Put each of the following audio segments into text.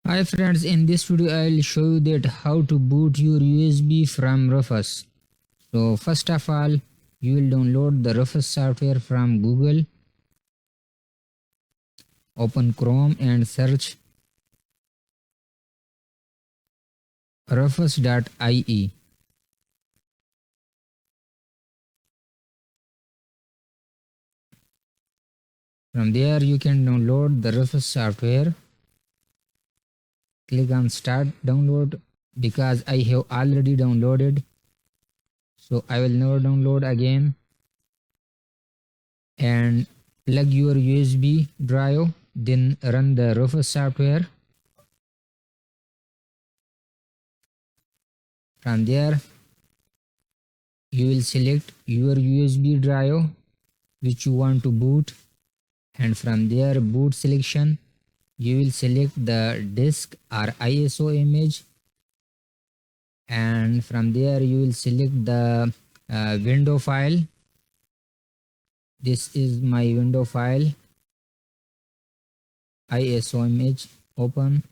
Hi friends, in this video I will show you that how to boot your USB from Rufus. So first of all, you will download the Rufus software from Google. Open Chrome and search rufus.ie. From there you can download the Rufus software. Click on start download because I have already downloaded. So I will never download again. And plug your USB drive, then run the Rufus software. From there you will select your USB drive which you want to boot, and from there boot selection you will select the disk or ISO image, and from there you will select the window file. This is my window file, ISO image. Open,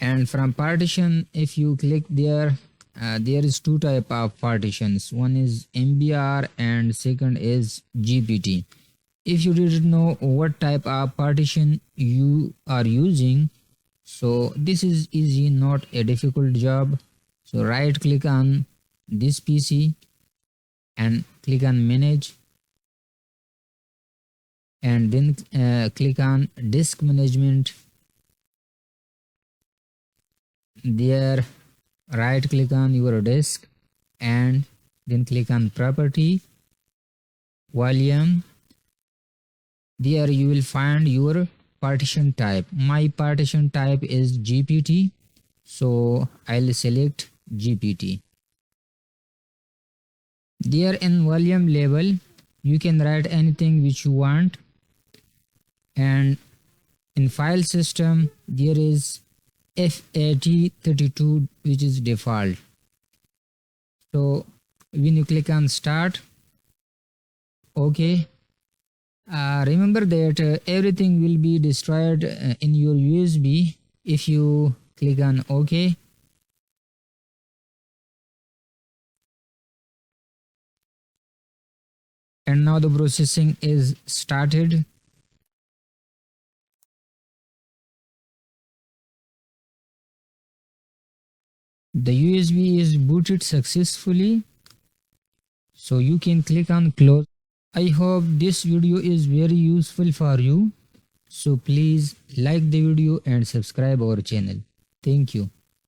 and from partition if you click there, there is two type of partitions. One is MBR and second is GPT. If you didn't know what type of partition you are using, so this is easy, not a difficult job. So right click on this PC and click on manage, and then click on disk management. There right click on your disk and then click on property, volume. There you will find your partition type. My partition type is GPT, so I'll select GPT. There in volume label you can write anything which you want, and in file system there is FAT32 which is default. So when you click on start, okay, remember that everything will be destroyed in your USB if you click on OK. And now the processing is started. The USB is booted successfully, so you can click on close. I hope this video is very useful for you. So please like the video and subscribe our channel. Thank you.